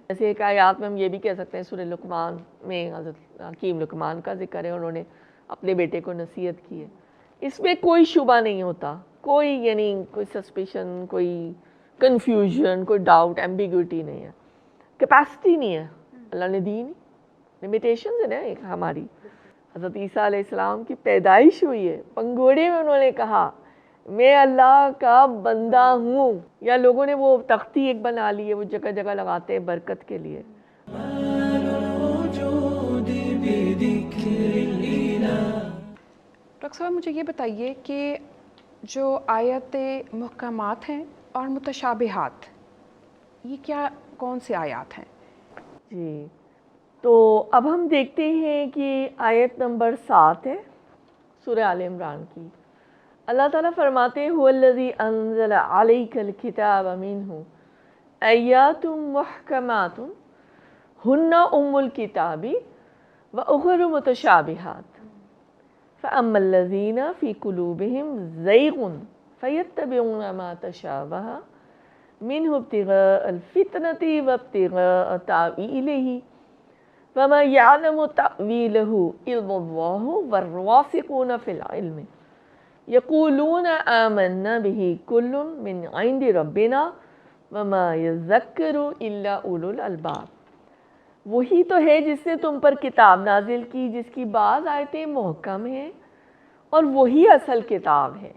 جیسے ایک آیات میں ہم یہ بھی کہہ سکتے ہیں، سورہ لقمان میں حضرت حکیم لقمان کا ذکر ہے، انہوں نے اپنے بیٹے کو نصیحت کی ہے. اس میں کوئی شبہ نہیں ہوتا، کوئی یعنی کوئی سسپیشن، کوئی کنفیوژن، کوئی ڈاؤٹ، ایمبیگوٹی نہیں ہے. کیپیسٹی نہیں ہے، اللہ نے دی نہیں. لمیٹیشنز ہیں نا ایک ہماری. حضرت عیسیٰ علیہ السلام کی پیدائش ہوئی ہے، پنگوڑے میں انہوں نے کہا میں اللہ کا بندہ ہوں. یا لوگوں نے وہ تختی ایک بنا لی ہے، وہ جگہ جگہ لگاتے ہیں برکت کے لیے. ڈاکٹر صاحب مجھے یہ بتائیے کہ جو آیت محکمات ہیں اور متشابہات، یہ کیا کون سے آیات ہیں؟ جی، تو اب ہم دیکھتے ہیں کہ آیت نمبر 7 ہے سورہ آل عمران کی. اللہ تعالیٰ فرماتے ہیں هُوَ الَّذِي أَنزَلَ عَلَيْكَ الْكِتَابَ مِنْهُ آيَاتٌ مُحْكَمَاتٌ هُنَّ أُمُّ الْكِتَابِ وَأُخَرُ مُتَشَابِهَاتٌ فَأَمَّا الَّذِينَ فِي قُلُوبِهِمْ زَيْغٌ فَيَتَّبِعُونَ مَا تَشَابَهَ مِنْهُ ابْتِغَاءَ الْفِتْنَةِ وَابْتِغَاءَ تَأْوِيلِهِ وَمَا يَعْلَمُ تَأْوِيلَهُ إِلَّا اللَّهُ وَالرَّاسِخُونَ فِي الْعِلْمِ يَقُولُونَ آمَنَّا بِهِ كُلٌّ مِّنْ عِندِ رَبِّنَا وَمَا يَذَّكَّرُ إِلَّا أُولُو الْأَلْبَابِ. وہی تو ہے جس نے تم پر کتاب نازل کی، جس کی بعض آیتیں محکم ہیں اور وہی اصل کتاب ہے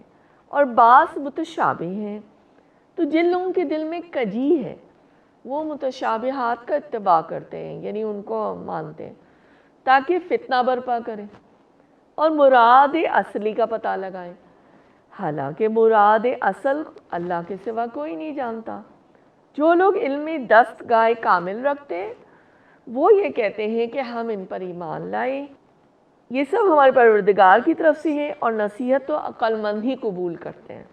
اور بعض متشابہ ہیں. تو جن لوگوں کے دل میں کجی ہے وہ متشابہات کا اتباع کرتے ہیں، یعنی ان کو مانتے ہیں تاکہ فتنہ برپا کریں اور مراد اصلی کا پتہ لگائیں. حالانکہ مراد اصل اللہ کے سوا کوئی نہیں جانتا. جو لوگ علم دستگاہ کامل رکھتے ہیں وہ یہ کہتے ہیں کہ ہم ان پر ایمان لائیں. یہ سب ہمارے پروردگار کی طرف سے ہے اور نصیحت تو عقل مند ہی قبول کرتے ہیں.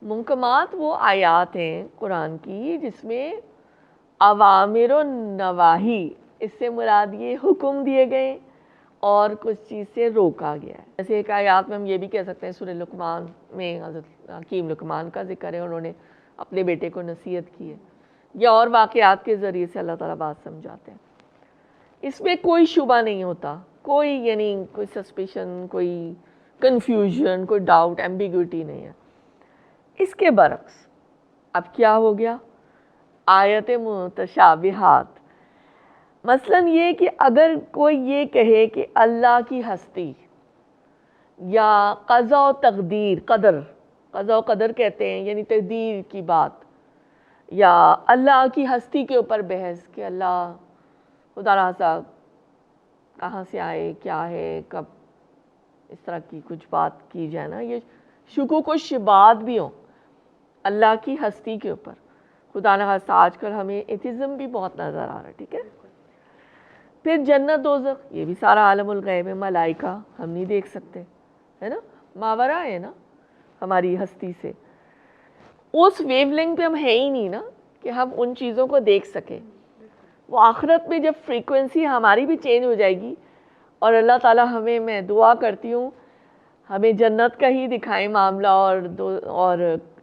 محکمات وہ آیات ہیں قرآن کی جس میں اوامر و نواہی، اس سے مراد یہ حکم دیے گئے اور کچھ چیز سے روکا گیا ہے. جیسے ایک آیات میں ہم یہ بھی کہہ سکتے ہیں، سورہ لقمان میں حضرت حکیم لقمان کا ذکر ہے، انہوں نے اپنے بیٹے کو نصیحت کی ہے. یا اور واقعات کے ذریعے سے اللہ تعالیٰ بات سمجھاتے ہیں. اس میں کوئی شبہ نہیں ہوتا، کوئی یعنی کوئی سسپیشن، کوئی کنفیوژن، کوئی ڈاؤٹ، ایمبیگوٹی نہیں ہے. اس کے برعکس اب کیا ہو گیا؟ آیت متشابہات. مثلاً یہ کہ اگر کوئی یہ کہے کہ اللہ کی ہستی یا قضا و تقدیر، قضا و قدر کہتے ہیں یعنی تقدیر کی بات، یا اللہ کی ہستی کے اوپر بحث کہ اللہ خدا رازق کہاں سے آئے، کیا ہے، کب، اس طرح کی کچھ بات کی جائے نا، یہ شکوک و شبہات بھی ہوں اللہ کی ہستی کے اوپر. خدا نخواستہ آج کل ہمیں ایتھزم بھی بہت نظر آ رہا ہے. ٹھیک ہے، پھر جنت دوزخ، یہ بھی سارا عالم الغیب ہے. ملائکہ ہم نہیں دیکھ سکتے، ہے نا، ماورا ہے نا ہماری ہستی سے. اس ویو لینگ پہ ہم ہے ہی نہیں نا کہ ہم ان چیزوں کو دیکھ سکیں. وہ آخرت میں جب فریکوینسی ہماری بھی چینج ہو جائے گی اور اللہ تعالیٰ ہمیں، میں دعا کرتی ہوں ہمیں جنت کا ہی دکھائیں معاملہ اور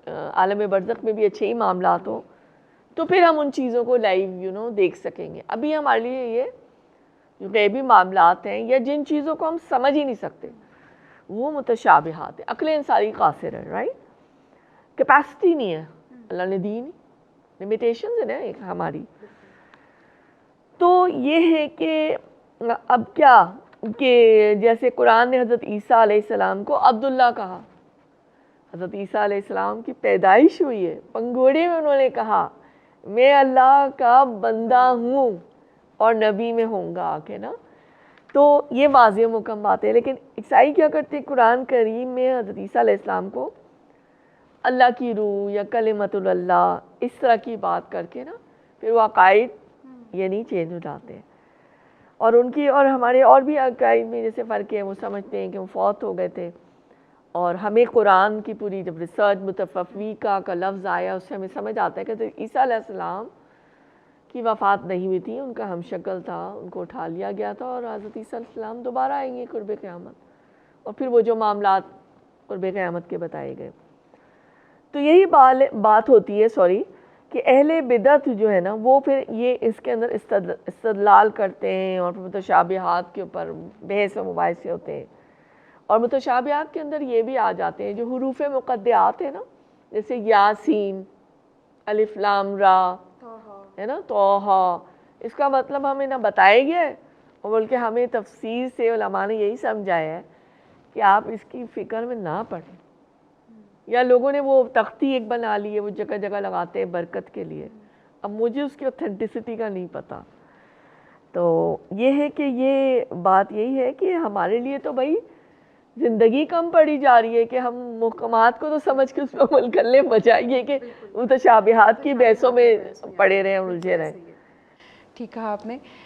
عالم برزخ میں بھی اچھے ہی معاملات ہوں، تو پھر ہم ان چیزوں کو لائیو دیکھ سکیں گے. ابھی ہمارے لیے یہ جو غیبی معاملات ہیں یا جن چیزوں کو ہم سمجھ ہی نہیں سکتے وہ متشابہات ہیں. عقل انسانی قاصر ہے، رائٹ، کیپیسٹی نہیں ہے، اللہ نے دی نہیں. لمیٹیشنز ہیں نا ایک ہماری. تو یہ ہے کہ اب کیا کہ جیسے قرآن نے حضرت عیسیٰ علیہ السلام کو عبداللہ کہا. حضرت عیسیٰ علیہ السلام کی پیدائش ہوئی ہے، پنگوڑے میں انہوں نے کہا میں اللہ کا بندہ ہوں اور نبی میں ہوں گا آ کے نا. تو یہ واضح محکم بات ہے. لیکن عیسائی کیا کرتے ہیں، قرآن کریم میں حضرت عیسیٰ علیہ السلام کو اللہ کی روح یا کلمۃ اللہ اس طرح کی بات کر کے نا پھر وہ عقائد یعنی چینج ہو جاتے ہیں. اور ان کی اور ہمارے اور بھی عقائد میں جیسے فرق ہے، وہ سمجھتے ہیں کہ وہ فوت ہو گئے تھے. اور ہمیں قرآن کی پوری جب ریسرچ متفوقہ کا لفظ آیا اس سے ہمیں سمجھ آتا ہے کہ عیسیٰ علیہ السلام کی وفات نہیں ہوئی تھی، ان کا ہم شکل تھا، ان کو اٹھا لیا گیا تھا اور حضرت عیسیٰ علیہ السلام دوبارہ آئیں گے قرب قیامت. اور پھر وہ جو معاملات قرب قیامت کے بتائے گئے. تو یہی بات ہوتی ہے کہ اہل بدعت جو ہے نا وہ پھر یہ اس کے اندر استدلال کرتے ہیں اور پھر متشابہات کے اوپر بحث و مباحثے ہوتے ہیں. اور متشابہات کے اندر یہ بھی آ جاتے ہیں جو حروف مقدعات ہیں نا، جیسے یاسین، الف لام را ہے نا، توحا، اس کا مطلب ہمیں نہ بتایا گیا ہے اور بلکہ ہمیں تفسیر سے علماء نے یہی سمجھایا ہے کہ آپ اس کی فکر میں نہ پڑھیں. یا لوگوں نے وہ تختی ایک بنا لی ہے، وہ جگہ جگہ لگاتے ہیں برکت کے لیے. اب مجھے اس کی اوتھینٹسٹی کا نہیں پتہ. تو یہ ہے کہ یہ بات یہی ہے کہ ہمارے لیے تو بھائی زندگی کم پڑی جا رہی ہے کہ ہم محکمات کو تو سمجھ کے اس پہ عمل کر لیں، بجائے یہ کہ متشابہات کی بحثوں میں پڑے رہیں، الجھے رہیں. ٹھیک کہا آپ نے.